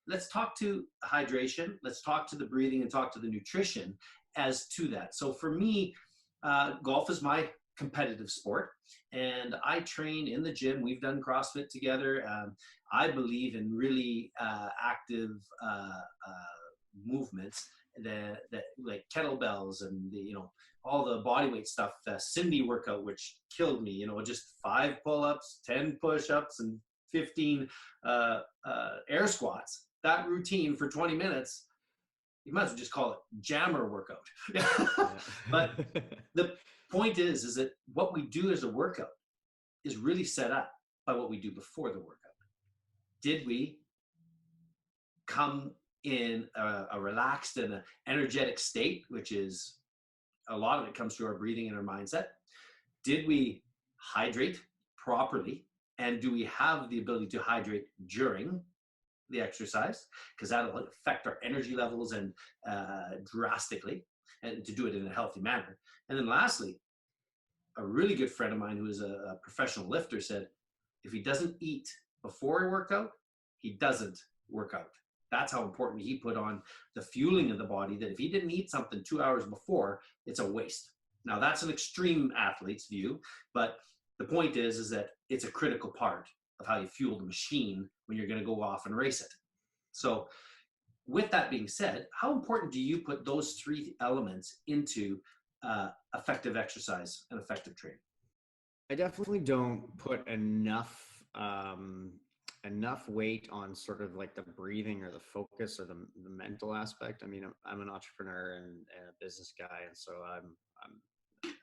let's talk to hydration, let's talk to the breathing, and talk to the nutrition as to that. So for me, golf is my competitive sport, and I train in the gym. We've done CrossFit together. I believe in really active movements that like kettlebells and all the body weight stuff. Cindy workout, which killed me. Just 5 pull-ups, 10 push-ups, and 15 air squats. That routine for 20 minutes, you might as well just call it jammer workout. But the point is that what we do as a workout is really set up by what we do before the workout. Did we come in a relaxed and an energetic state, which is a lot of it comes through our breathing and our mindset? Did we hydrate properly? And do we have the ability to hydrate during the exercise? Because that'll affect our energy levels and drastically, and to do it in a healthy manner. And then lastly, a really good friend of mine who is a professional lifter said, if he doesn't eat before a workout, he doesn't work out. That's how important he put on the fueling of the body, that if he didn't eat something 2 hours before, it's a waste. Now that's an extreme athlete's view, but the point is that it's a critical part of how you fuel the machine when you're going to go off and race it. So with that being said, how important do you put those 3 elements into effective exercise and effective training? I definitely don't put enough weight on sort of like the breathing or the focus or the mental aspect. I mean, I'm an entrepreneur and a business guy, and so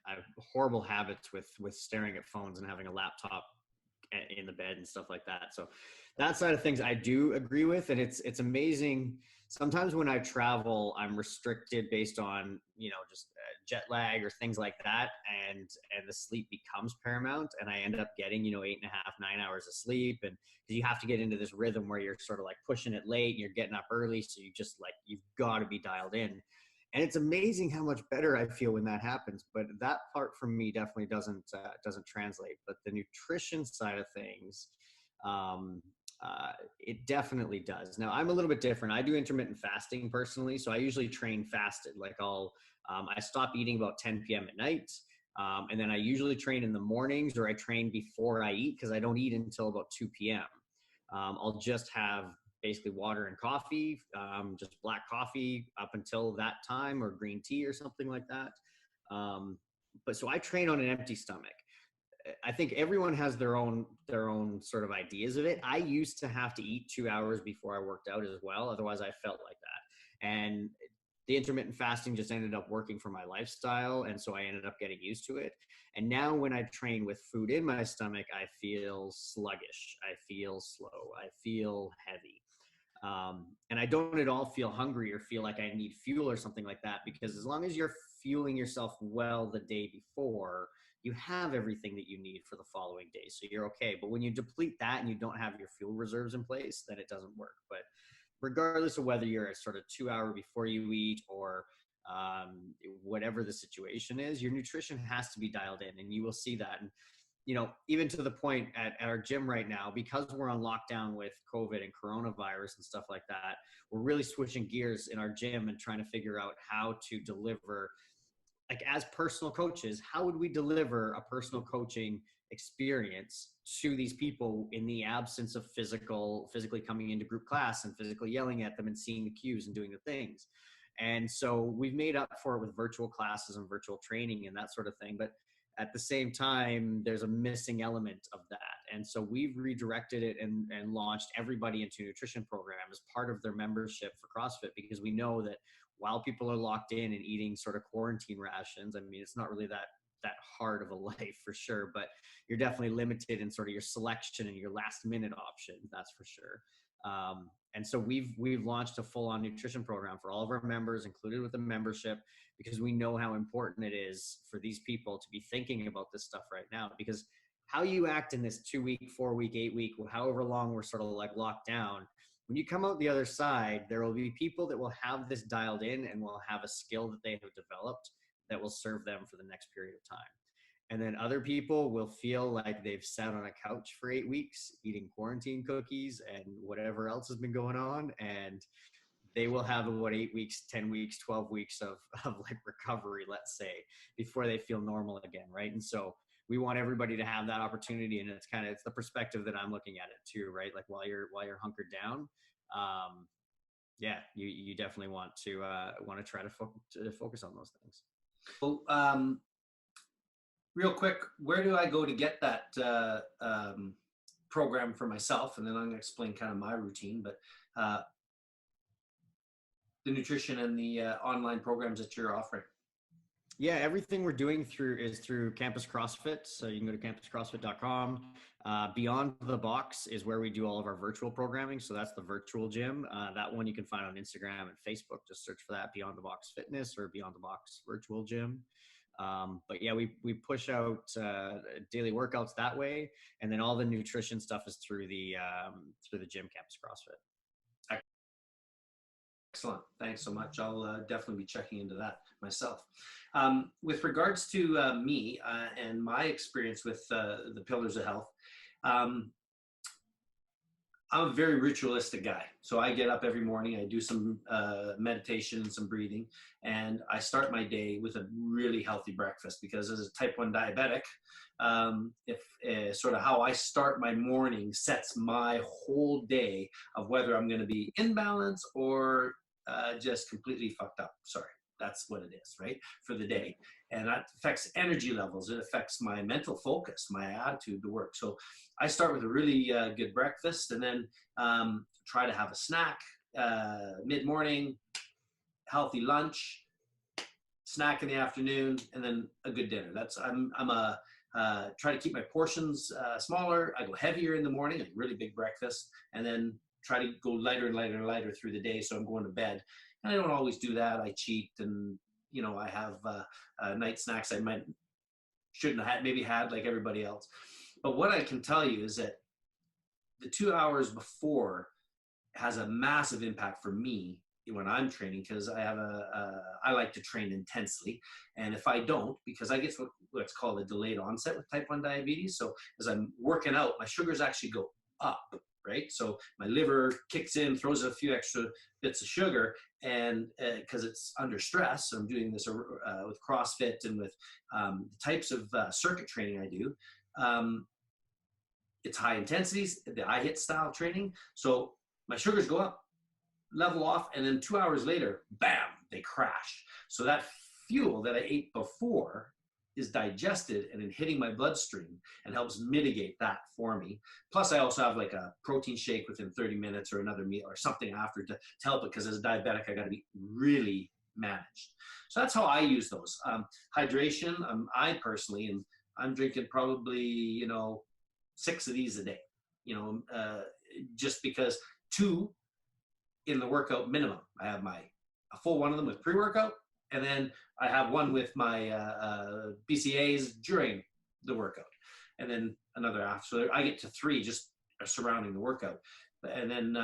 I have horrible habits with staring at phones and having a laptop in the bed and stuff like that. So that side of things I do agree with. And it's amazing. Sometimes when I travel, I'm restricted based on, just jet lag or things like that. And the sleep becomes paramount. And I end up getting, 8.5, 9 hours of sleep. And you have to get into this rhythm where you're sort of like pushing it late and you're getting up early. So you've got to be dialed in. And it's amazing how much better I feel when that happens. But that part for me definitely doesn't translate. But the nutrition side of things, it definitely does. Now I'm a little bit different. I do intermittent fasting personally. So I usually train fasted. Like I stop eating about 10 p.m. at night. And then I usually train in the mornings, or I train before I eat because I don't eat until about 2 p.m. I'll just have basically water and coffee, just black coffee up until that time, or green tea or something like that. But so I train on an empty stomach. I think everyone has their own sort of ideas of it. I used to have to eat 2 hours before I worked out as well. Otherwise I felt like that. And the intermittent fasting just ended up working for my lifestyle. And so I ended up getting used to it. And now when I train with food in my stomach, I feel sluggish. I feel slow. I feel heavy. And I don't at all feel hungry or feel like I need fuel or something like that, because as long as you're fueling yourself well the day before, you have everything that you need for the following day. So you're okay. But when you deplete that and you don't have your fuel reserves in place, then it doesn't work. But regardless of whether you're a sort of 2 hour before you eat or whatever the situation is, your nutrition has to be dialed in, and you will see that. And even to the point at our gym right now, because we're on lockdown with COVID and coronavirus and stuff like that, we're really switching gears in our gym and trying to figure out how to deliver, like as personal coaches, how would we deliver a personal coaching experience to these people in the absence of physically coming into group class and physically yelling at them and seeing the cues and doing the things. And so we've made up for it with virtual classes and virtual training and that sort of thing. But at the same time, there's a missing element of that. And so we've redirected it and launched everybody into a nutrition program as part of their membership for CrossFit, because we know that while people are locked in and eating sort of quarantine rations, I mean, it's not really that hard of a life for sure, but you're definitely limited in sort of your selection and your last minute options, that's for sure. And so we've launched a full-on nutrition program for all of our members, included with the membership, because we know how important it is for these people to be thinking about this stuff right now. Because how you act in this 2-week, 4-week, 8-week, however long we're sort of like locked down, when you come out the other side, there will be people that will have this dialed in and will have a skill that they have developed that will serve them for the next period of time. And then other people will feel like they've sat on a couch for 8 weeks eating quarantine cookies and whatever else has been going on. And they will have about 8 weeks, 10 weeks, 12 weeks of like recovery, let's say, before they feel normal again. Right. And so we want everybody to have that opportunity. And it's the perspective that I'm looking at it too, right? Like while you're hunkered down, yeah, you definitely want to try to focus on those things. So, real quick, where do I go to get that program for myself? And then I'm going to explain kind of my routine, but the nutrition and the online programs that you're offering. Yeah, everything we're doing is through Campus CrossFit. So you can go to campuscrossfit.com. Beyond the Box is where we do all of our virtual programming. So that's the virtual gym. That one you can find on Instagram and Facebook. Just search for that, Beyond the Box Fitness or Beyond the Box Virtual Gym. But yeah, we push out daily workouts that way, and then all the nutrition stuff is through the gym, Campus CrossFit. Excellent. Thanks so much. I'll definitely be checking into that myself. With regards to me and my experience with the Pillars of Health, I'm a very ritualistic guy. So I get up every morning, I do some meditation and some breathing, and I start my day with a really healthy breakfast, because as a type 1 diabetic, if sort of how I start my morning sets my whole day of whether I'm going to be in balance or just completely fucked up. Sorry. That's what it is, right? For the day. And that affects energy levels. It affects my mental focus, my attitude to work. So I start with a really good breakfast, and then try to have a snack mid-morning, healthy lunch, snack in the afternoon, and then a good dinner. I'm a try to keep my portions smaller. I go heavier in the morning, a really big breakfast, and then try to go lighter and lighter and lighter through the day. So I'm going to bed. And I don't always do that. I cheat, and I have night snacks I shouldn't have maybe had like everybody else. But what I can tell you is that the 2 hours before has a massive impact for me when I'm training, because I like to train intensely, and if I don't, because I get what's called a delayed onset with type 1 diabetes. So as I'm working out, my sugars actually go up. Right? So my liver kicks in, throws a few extra bits of sugar, and because it's under stress, so I'm doing this with CrossFit and with the types of circuit training I do. It's high intensities, the IHIT style training. So my sugars go up, level off, and then 2 hours later, bam, they crash. So that fuel that I ate before is digested and then hitting my bloodstream and helps mitigate that for me. Plus, I also have like a protein shake within 30 minutes or another meal or something after to help it, because as a diabetic, I got to be really managed. So that's how I use those. Hydration, I personally, and I'm drinking probably, 6 of these a day, just because 2 in the workout minimum. I have a full one of them with pre-workout, and then I have one with my BCAAs during the workout, and then another after. So I get to 3 just surrounding the workout. And then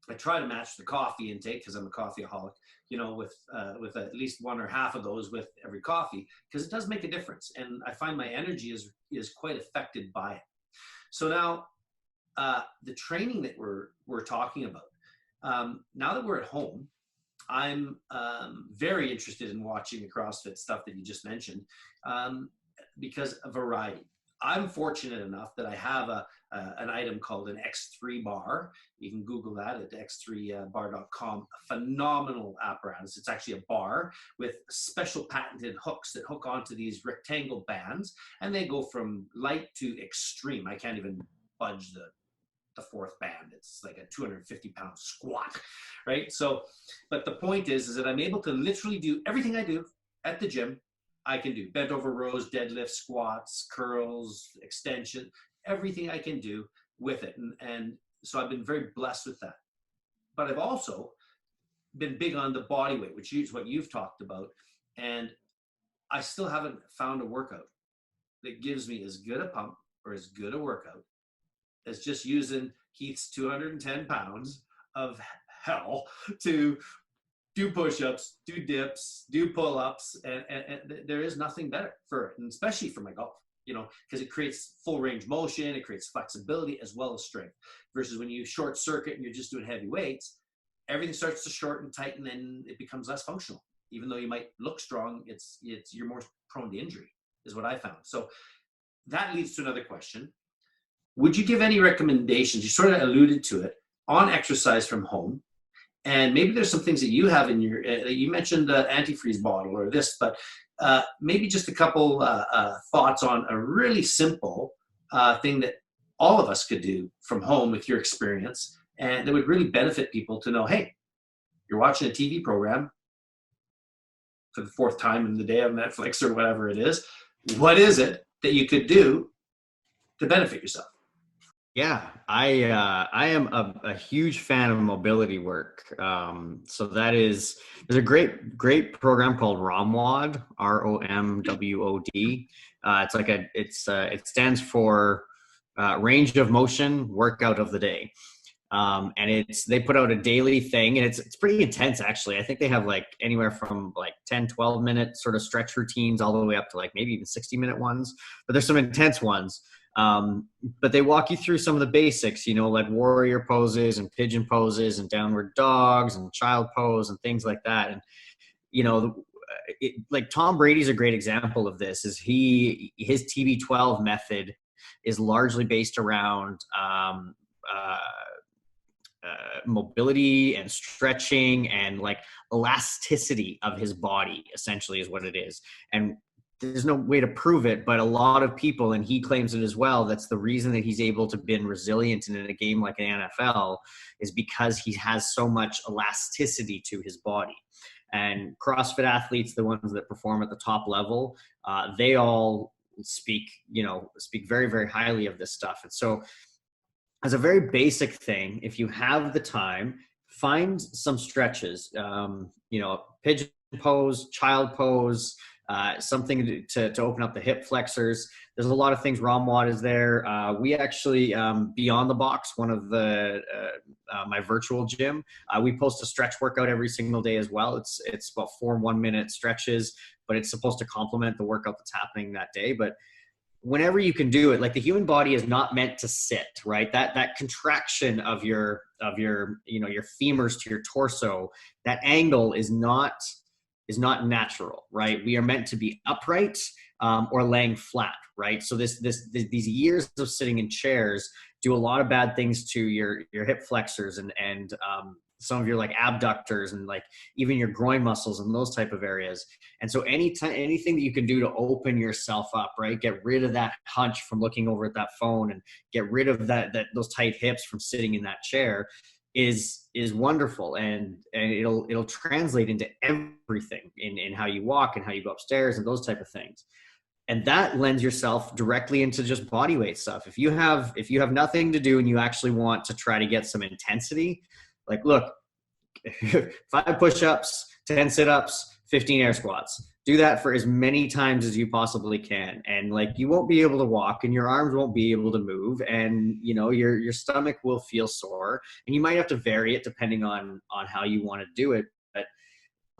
I try to match the coffee intake, because I'm a coffeeaholic, with at least 1 or half of those with every coffee, because it does make a difference. And I find my energy is quite affected by it. So now the training that we're talking about, now that we're at home, I'm very interested in watching the CrossFit stuff that you just mentioned, because of variety. I'm fortunate enough that I have an item called an X3 bar. You can Google that at x3bar.com. A phenomenal apparatus. It's actually a bar with special patented hooks that hook onto these rectangle bands, and they go from light to extreme. I can't even budge the 4th band. It's like a 250-pound squat, right? So, but the point is that I'm able to literally do everything I do at the gym. I can do bent over rows, deadlifts, squats, curls, extension, everything I can do with it. And so I've been very blessed with that. But I've also been big on the body weight, which is what you've talked about. And I still haven't found a workout that gives me as good a pump or as good a workout as just using Keith's 210 pounds of hell to do push-ups, do dips, do pull-ups, and there is nothing better for it, and especially for my golf, because it creates full range motion, it creates flexibility as well as strength. Versus when you short circuit and you're just doing heavy weights, everything starts to shorten, tighten, and it becomes less functional. Even though you might look strong, you're more prone to injury, is what I found. So that leads to another question. Would you give any recommendations? You sort of alluded to it on exercise from home. And maybe there's some things that you have in your, you mentioned the antifreeze bottle or this, but maybe just a couple thoughts on a really simple thing that all of us could do from home with your experience, and that would really benefit people to know, hey, you're watching a TV program for the fourth time in the day on Netflix or whatever it is. What is it that you could do to benefit yourself? Yeah, I am a huge fan of mobility work. So there's a great program called ROMWOD, ROMWOD. It stands for range of motion workout of the day. And they put out a daily thing, and it's pretty intense actually. I think they have like anywhere from like 10, 12 minute sort of stretch routines all the way up to like maybe even 60-minute ones, but there's some intense ones. But they walk you through some of the basics, like warrior poses and pigeon poses and downward dogs and child pose and things like that. And, like Tom Brady's a great example of this. His TB12 method is largely based around, mobility and stretching and like elasticity of his body, essentially, is what it is. And there's no way to prove it, but a lot of people, and he claims it as well, that's the reason that he's able to be resilient in a game like an NFL, is because he has so much elasticity to his body. And CrossFit athletes, the ones that perform at the top level, they all speak very, very highly of this stuff. And so as a very basic thing, if you have the time, find some stretches, pigeon pose, child pose, something to open up the hip flexors. There's a lot of things. ROMWOD is there. We actually, Beyond the Box, one of the my virtual gym, we post a stretch workout every single day as well. It's about 4 1-minute stretches, but it's supposed to complement the workout that's happening that day. But whenever you can do it, like the human body is not meant to sit, right? That contraction of your femurs to your torso, that angle is not natural, right? We are meant to be upright or laying flat, right? So these years of sitting in chairs do a lot of bad things to your hip flexors and some of your like abductors and like even your groin muscles and those type of areas. And so anything that you can do to open yourself up, right? Get rid of that hunch from looking over at that phone and get rid of those tight hips from sitting in that chair is wonderful. And it'll translate into everything in how you walk and how you go upstairs and those type of things. And that lends yourself directly into just body weight stuff. If you have nothing to do and you actually want to try to get some intensity, like, look, 5 push-ups, 10 sit-ups, 15 air squats. Do that for as many times as you possibly can. And like, you won't be able to walk and your arms won't be able to move, and your stomach will feel sore, and you might have to vary it depending on how you want to do it. But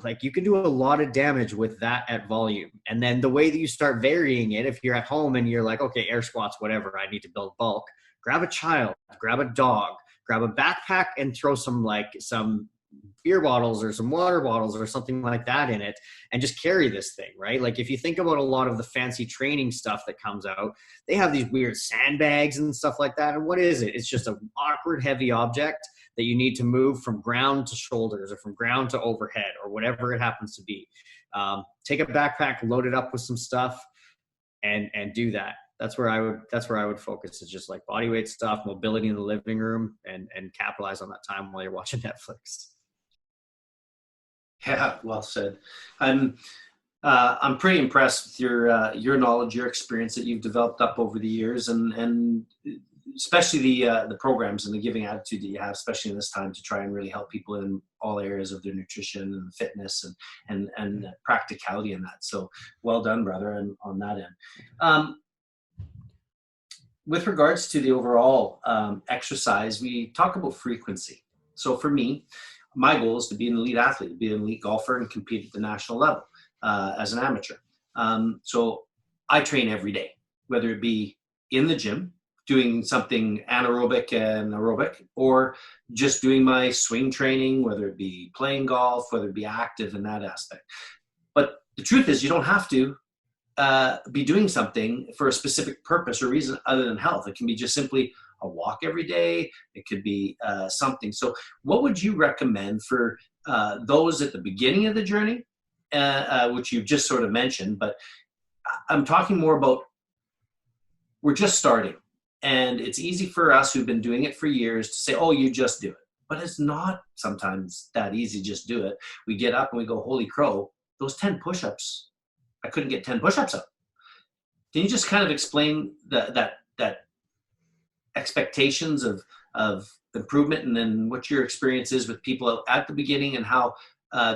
like, you can do a lot of damage with that at volume. And then the way that you start varying it, if you're at home and you're like, okay, air squats, whatever, I need to build bulk, grab a child, grab a dog, grab a backpack and throw some beer bottles or some water bottles or something like that in it, and just carry this thing, right? Like, if you think about a lot of the fancy training stuff that comes out, they have these weird sandbags and stuff like that. And what is it? It's just an awkward, heavy object that you need to move from ground to shoulders or from ground to overhead or whatever it happens to be. Take a backpack, load it up with some stuff, and do that. That's where I would focus, is just like body weight stuff, mobility in the living room, and capitalize on that time while you're watching Netflix. Yeah, well said. I'm pretty impressed with your knowledge, your experience that you've developed up over the years, and especially the programs and the giving attitude that you have, especially in this time, to try and really help people in all areas of their nutrition and fitness and practicality in that. So well done, brother, on that end. With regards to the overall exercise, we talk about frequency. So for me, my goal is to be an elite athlete, be an elite golfer, and compete at the national level as an amateur. So I train every day, whether it be in the gym, doing something anaerobic and aerobic, or just doing my swing training, whether it be playing golf, whether it be active in that aspect. But the truth is, you don't have to be doing something for a specific purpose or reason other than health. It can be just simply a walk every day. It could be something. So what would you recommend for those at the beginning of the journey, which you've just sort of mentioned, but I'm talking more about we're just starting. And it's easy for us who've been doing it for years to say, oh, you just do it. But it's not sometimes that easy, just do it. We get up and we go, holy crow, those 10 push-ups, I couldn't get 10 push-ups up. Can you just kind of explain that expectations of improvement, and then what your experience is with people at the beginning, and how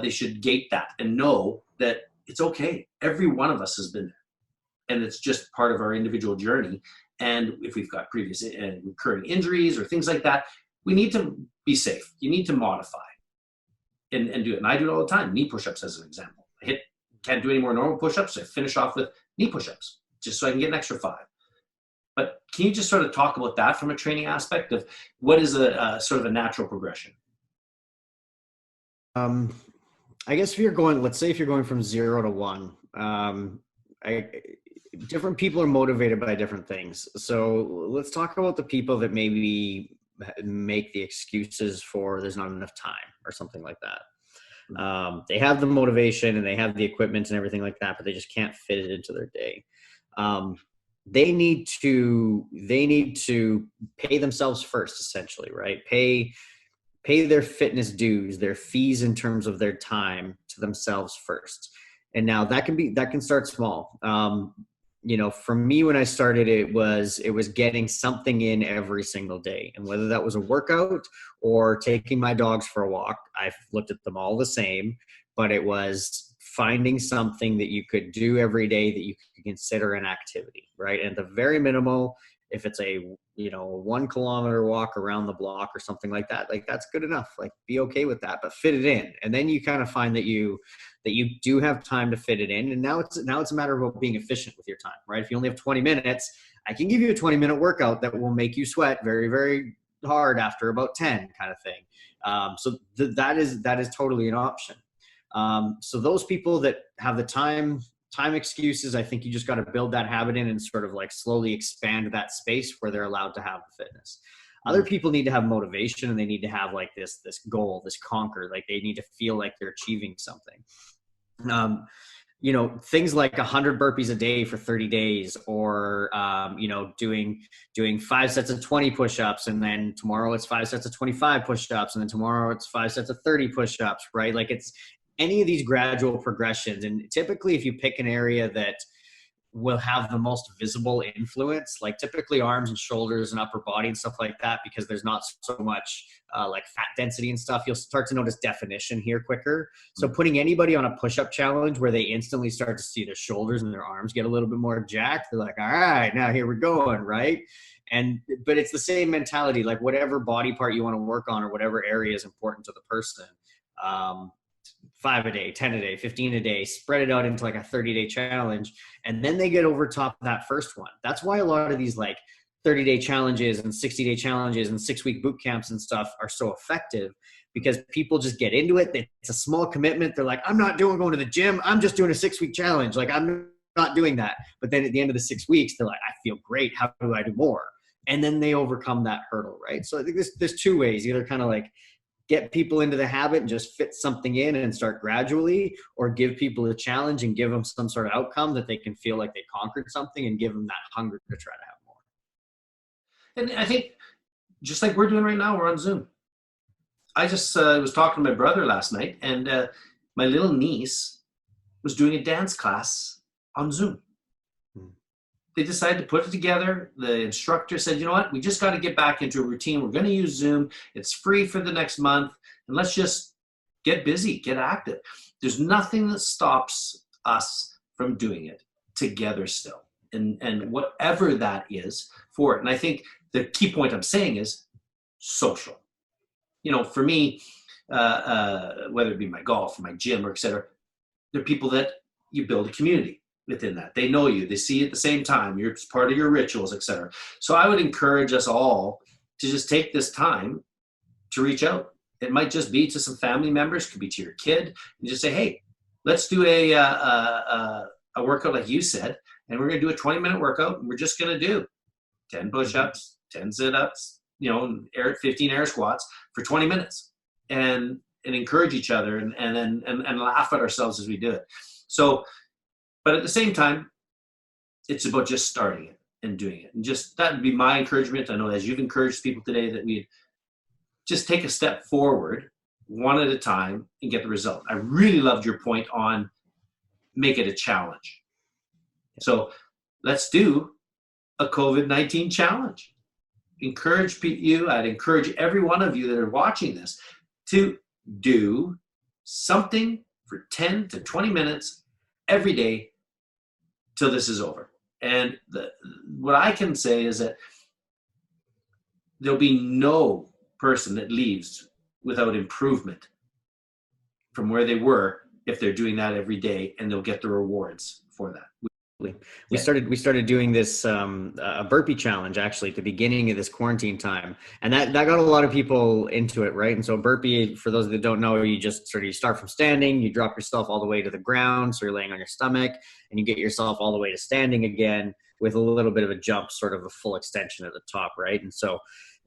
they should gate that and know that it's okay. Every one of us has been there, and it's just part of our individual journey. And if we've got previous recurring injuries or things like that, we need to be safe. You need to modify and do it. And I do it all the time. Knee push-ups as an example. Can't do any more normal push-ups. I finish off with knee push-ups just so I can get an extra 5. But can you just sort of talk about that from a training aspect of what is a sort of a natural progression? I guess if you're going, let's say if you're going from 0 to 1, different people are motivated by different things. So let's talk about the people that maybe make the excuses for there's not enough time or something like that. They have the motivation and they have the equipment and everything like that, but they just can't fit it into their day. They need to pay themselves first, essentially, right? Pay their fitness dues, their fees in terms of their time to themselves first. And now that can start small. For me, when I started, it was getting something in every single day. And whether that was a workout or taking my dogs for a walk, I've looked at them all the same, but it was finding something that you could do every day that you could consider an activity, right? And at the very minimal, if it's a 1 kilometer walk around the block or something like that, like that's good enough. Like be okay with that, but fit it in. And then you kind of find that you do have time to fit it in. And now it's a matter of being efficient with your time, right? If you only have 20 minutes, I can give you a 20-minute workout that will make you sweat very, very hard after about 10 kind of thing. So that is totally an option. So those people that have the time excuses, I think you just got to build that habit in and sort of like slowly expand that space where they're allowed to have the fitness. Other people need to have motivation, and they need to have like this goal, this conquer, like they need to feel like they're achieving something. Things like 100 burpees a day for 30 days, or, doing 5 sets of 20 push-ups, and then tomorrow it's 5 sets of 25 push-ups, and then tomorrow it's 5 sets of 30 push-ups, right? Like it's any of these gradual progressions. And typically if you pick an area that will have the most visible influence, like typically arms and shoulders and upper body and stuff like that, because there's not so much like fat density and stuff, you'll start to notice definition here quicker. So putting anybody on a push-up challenge where they instantly start to see their shoulders and their arms get a little bit more jacked, they're like, all right, now here we're going, right? But it's the same mentality, like whatever body part you want to work on or whatever area is important to the person, 5 a day, 10 a day, 15 a day, spread it out into like a 30-day challenge. And then they get over top of that first one. That's why a lot of these like 30-day challenges and 60-day challenges and 6-week boot camps and stuff are so effective, because people just get into it. It's a small commitment. They're like, I'm not going to the gym. I'm just doing a 6-week challenge. Like I'm not doing that. But then at the end of the 6 weeks, they're like, I feel great. How do I do more? And then they overcome that hurdle, right? So I think there's 2 ways, either kind of like get people into the habit and just fit something in and start gradually, or give people a challenge and give them some sort of outcome that they can feel like they conquered something and give them that hunger to try to have more. And I think just like we're doing right now, we're on Zoom. I just was talking to my brother last night, and my little niece was doing a dance class on Zoom. They decided to put it together. The instructor said, you know what, we just got to get back into a routine. We're going to use Zoom. It's free for the next month. And let's just get busy, get active. There's nothing that stops us from doing it together still. And whatever that is for it. And I think the key point I'm saying is social. For me, whether it be my golf or my gym or et cetera, they're people that you build a community within that. They know you, they see you at the same time, you're part of your rituals, et cetera. So I would encourage us all to just take this time to reach out. It might just be to some family members, could be to your kid, and just say, hey, let's do a workout like you said, and we're going to do a 20-minute workout, and we're just going to do 10 push-ups, 10 sit-ups, 15 air squats for 20 minutes, and encourage each other and laugh at ourselves as we do it. So, but at the same time, it's about just starting it and doing it. And just that would be my encouragement. I know as you've encouraged people today that we just take a step forward one at a time and get the result. I really loved your point on make it a challenge. So let's do a COVID-19 challenge. Encourage you, I'd encourage every one of you that are watching this to do something for 10 to 20 minutes every day till this is over. And what I can say is that there'll be no person that leaves without improvement from where they were if they're doing that every day, and they'll get the rewards for that. We started doing this a burpee challenge actually at the beginning of this quarantine time, and that got a lot of people into it, right? And so burpee, for those that don't know, you start from standing, you drop yourself all the way to the ground, so you're laying on your stomach, and you get yourself all the way to standing again with a little bit of a jump, sort of a full extension at the top, right? And so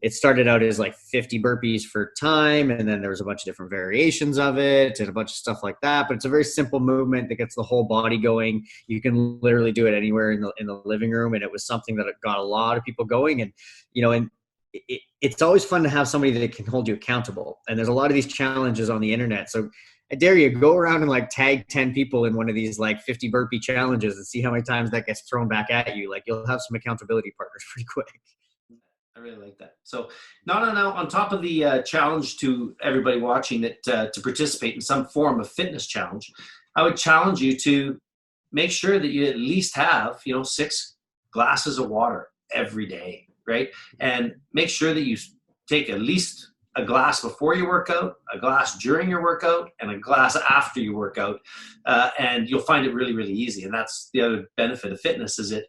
it started out as like 50 burpees for time, and then there was a bunch of different variations of it and a bunch of stuff like that. But it's a very simple movement that gets the whole body going. You can literally do it anywhere in the living room, and it was something that got a lot of people going. And it's always fun to have somebody that can hold you accountable. And there's a lot of these challenges on the internet. So I dare you, go around and like tag 10 people in one of these like 50 burpee challenges and see how many times that gets thrown back at you. Like, you'll have some accountability partners pretty quick. I really like that. So now on top of the challenge to everybody watching that to participate in some form of fitness challenge, I would challenge you to make sure that you at least have 6 glasses of water every day, right? And make sure that you take at least a glass before your workout, a glass during your workout, and a glass after your workout, and you'll find it really, really easy. And that's the other benefit of fitness, is it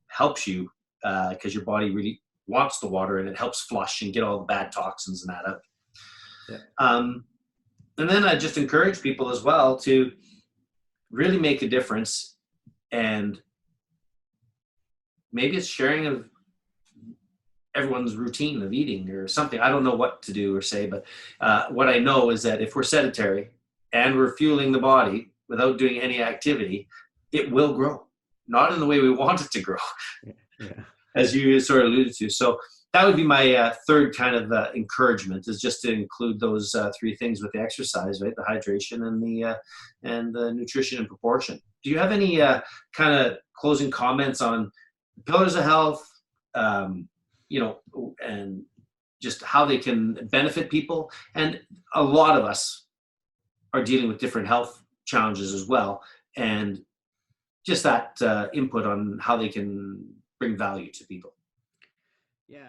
helps you because your body really wants the water, and it helps flush and get all the bad toxins and that out. Yeah. And then I just encourage people as well to really make a difference, and maybe it's sharing of everyone's routine of eating or something. I don't know what to do or say, but what I know is that if we're sedentary and we're fueling the body without doing any activity, it will grow. Not in the way we want it to grow. Yeah. As you sort of alluded to. So that would be my third kind of encouragement, is just to include those 3 things with the exercise, right? The hydration and the nutrition and proportion. Do you have any kind of closing comments on pillars of health, and just how they can benefit people? And a lot of us are dealing with different health challenges as well, and just that input on how they can bring value to people. Yeah,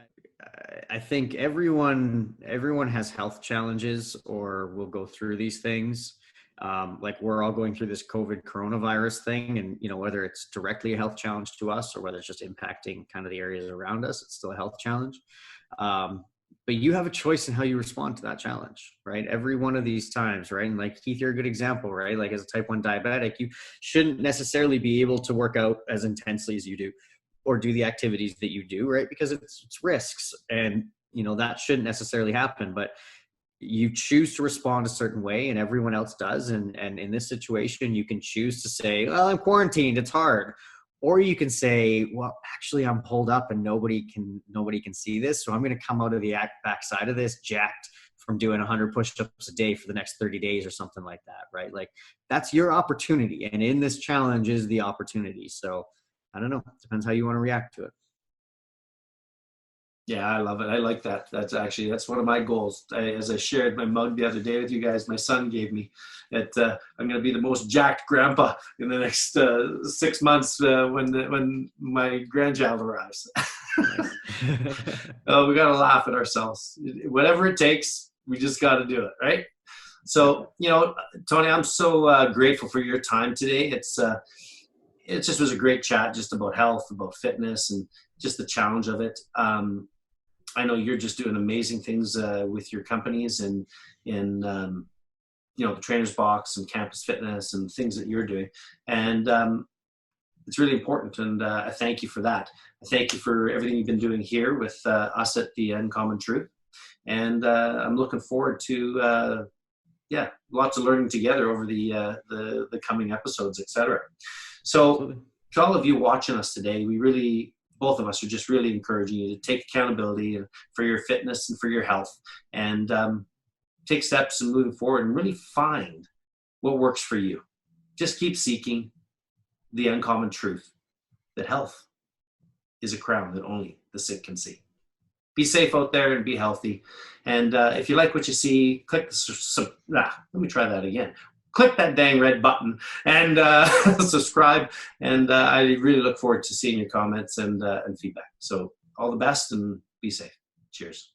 I think everyone has health challenges or will go through these things. Like, we're all going through this coronavirus thing, and whether it's directly a health challenge to us or whether it's just impacting kind of the areas around us, it's still a health challenge. But you have a choice in how you respond to that challenge, right? Every one of these times, right? And like, Keith, you're a good example, right? Like, as a type 1 diabetic, you shouldn't necessarily be able to work out as intensely as you do, or do the activities that you do, right? Because it's risks, and that shouldn't necessarily happen, but you choose to respond a certain way, and everyone else does. And in this situation, you can choose to say, well, I'm quarantined, it's hard. Or you can say, well, actually I'm pulled up and nobody can see this. So I'm going to come out of the backside of this jacked from doing 100 push-ups a day for the next 30 days or something like that, right? Like, that's your opportunity. And in this challenge is the opportunity. So I don't know. It depends how you want to react to it. Yeah, I love it. I like that. That's one of my goals. As I shared my mug the other day with you guys, my son gave me that I'm going to be the most jacked grandpa in the next 6 months when my grandchild arrives. We got to laugh at ourselves. Whatever it takes, we just got to do it, right? So, Tony, I'm so grateful for your time today. It just was a great chat just about health, about fitness, and just the challenge of it. I know you're just doing amazing things with your companies and in the Trainer's Box and Campus Fitness and things that you're doing. And it's really important. And I thank you for that. I thank you for everything you've been doing here with us at the Uncommon Truth. And I'm looking forward to, lots of learning together over the coming episodes, etc. So Absolutely. to all of you watching us today, both of us are just really encouraging you to take accountability for your fitness and for your health, and take steps and moving forward and really find what works for you. Just keep seeking the uncommon truth that health is a crown that only the sick can see. Be safe out there and be healthy. And if you like what you see, click let me try that again. Click that dang red button and subscribe. And I really look forward to seeing your comments and feedback. So all the best and be safe. Cheers.